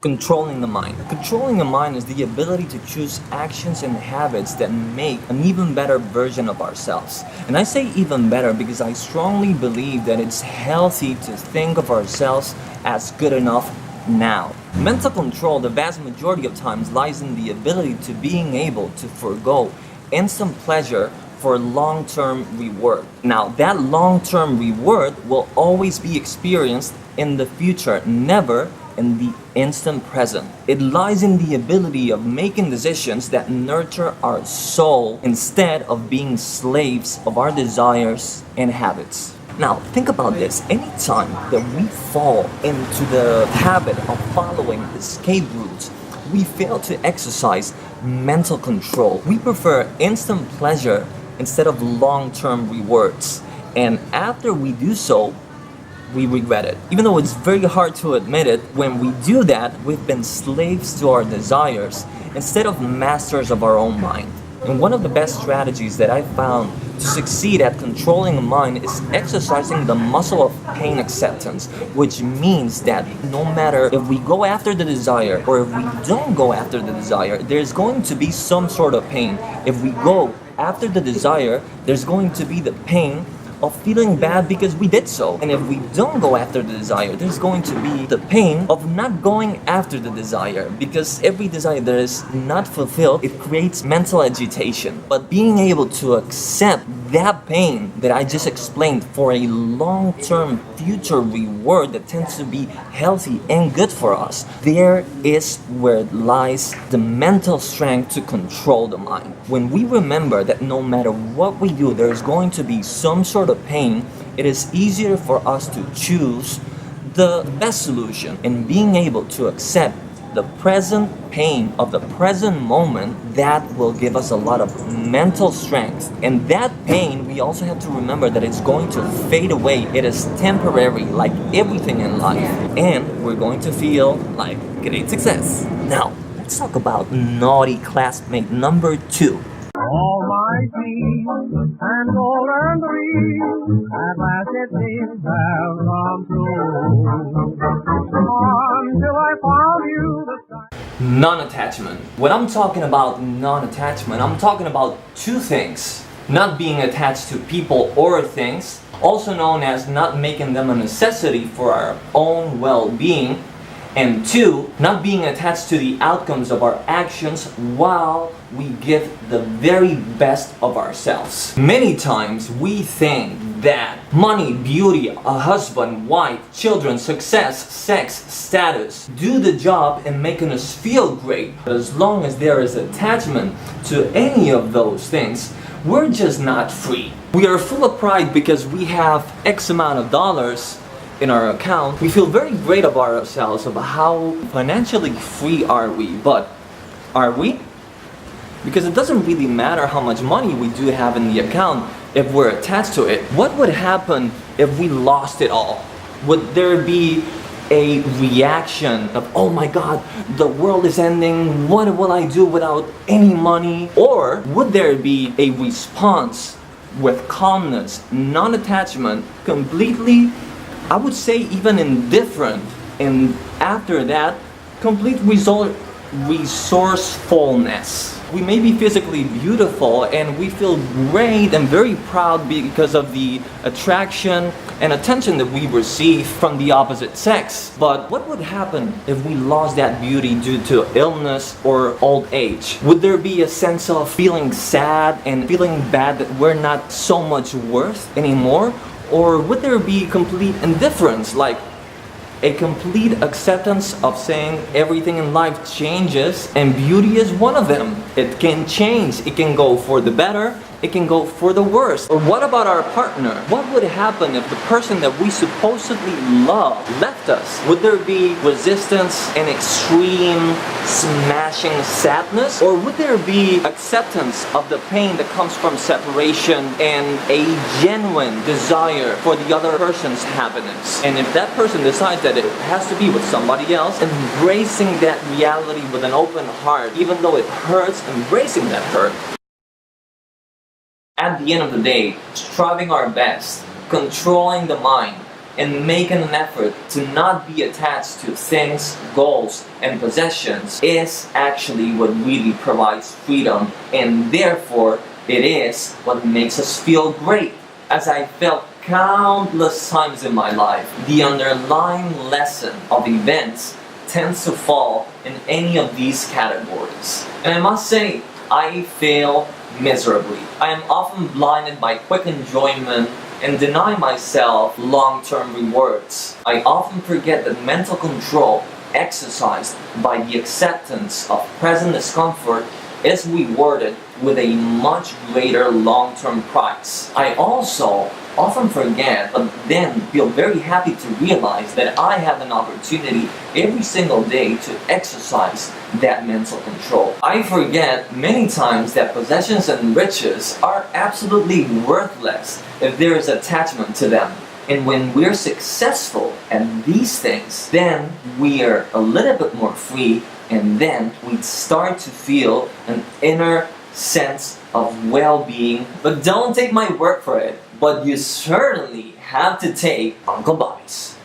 Controlling the mind. Controlling the mind is the ability to choose actions and habits that make an even better version of ourselves. And I say even better because I strongly believe that it's healthy to think of ourselves as good enough now. Mental control, the vast majority of times, lies in the ability to being able to forego instant pleasure for long-term reward. Now, that long-term reward will always be experienced in the future, never in the instant present. It lies in the ability of making decisions that nurture our soul instead of being slaves of our desires and habits. Now, think about this. Anytime that we fall into the habit of following escape routes, we fail to exercise mental control. We prefer instant pleasure instead of long-term rewards. And after we do so, we regret it. Even though it's very hard to admit it, when we do that, we've been slaves to our desires instead of masters of our own mind. And one of the best strategies that I found to succeed at controlling the mind is exercising the muscle of pain acceptance, which means that no matter if we go after the desire or if we don't go after the desire, there's going to be some sort of pain. If we go after the desire, there's going to be the pain of feeling bad because we did so. And if we don't go after the desire, there's going to be the pain of not going after the desire, because every desire that is not fulfilled, it creates mental agitation. But being able to accept that pain that I just explained for a long-term future reward that tends to be healthy and good for us, there is where lies the mental strength to control the mind. When we remember that no matter what we do, there's going to be some sort of pain, it is easier for us to choose the best solution. And being able to accept the present pain of the present moment, that will give us a lot of mental strength. And that pain, we also have to remember that it's going to fade away. It is temporary, like everything in life. And we're going to feel like great success. Now, let's talk about naughty classmate number 2. All my dreams and golden dreams, at last it seems have come true. Until I found you this time. Non-attachment. When I'm talking about non-attachment, I'm talking about two things. Not being attached to people or things, also known as not making them a necessity for our own well-being. And 2, not being attached to the outcomes of our actions while we give the very best of ourselves. Many times we think that money, beauty, a husband, wife, children, success, sex, status do the job in making us feel great. But as long as there is attachment to any of those things, we're just not free. We are full of pride because we have X amount of dollars in our account. We feel very great about ourselves, about how financially free are we. But are we? Because it doesn't really matter how much money we do have in the account if we're attached to it. What would happen if we lost it all? Would there be a reaction of, oh my God, the world is ending, what will I do without any money? Or would there be a response with calmness, non-attachment, completely, I would say even indifferent, and after that, complete resourcefulness. We may be physically beautiful and we feel great and very proud because of the attraction and attention that we receive from the opposite sex. But what would happen if we lost that beauty due to illness or old age? Would there be a sense of feeling sad and feeling bad that we're not so much worth anymore? Or would there be complete indifference, like a complete acceptance of saying everything in life changes and beauty is one of them? It can change, it can go for the better, it can go for the worse. Or what about our partner? What would happen if the person that we supposedly love left us? Would there be resistance and extreme smashing sadness? Or would there be acceptance of the pain that comes from separation and a genuine desire for the other person's happiness? And if that person decides that it has to be with somebody else, embracing that reality with an open heart, even though it hurts, embracing that hurt. At the end of the day, striving our best, controlling the mind, and making an effort to not be attached to things, goals, and possessions is actually what really provides freedom, and therefore it is what makes us feel great. As I felt countless times in my life, the underlying lesson of events tends to fall in any of these categories. And I must say, I fail miserably. I am often blinded by quick enjoyment and deny myself long-term rewards. I often forget that mental control exercised by the acceptance of present discomfort is rewarded with a much greater long-term price. I also often forget, but then feel very happy to realize that I have an opportunity every single day to exercise that mental control. I forget many times that possessions and riches are absolutely worthless if there is attachment to them. And when we're successful at these things, then we are a little bit more free, and then we start to feel an inner sense of well-being. But don't take my word for it, but you certainly have to take Uncle Bobby's.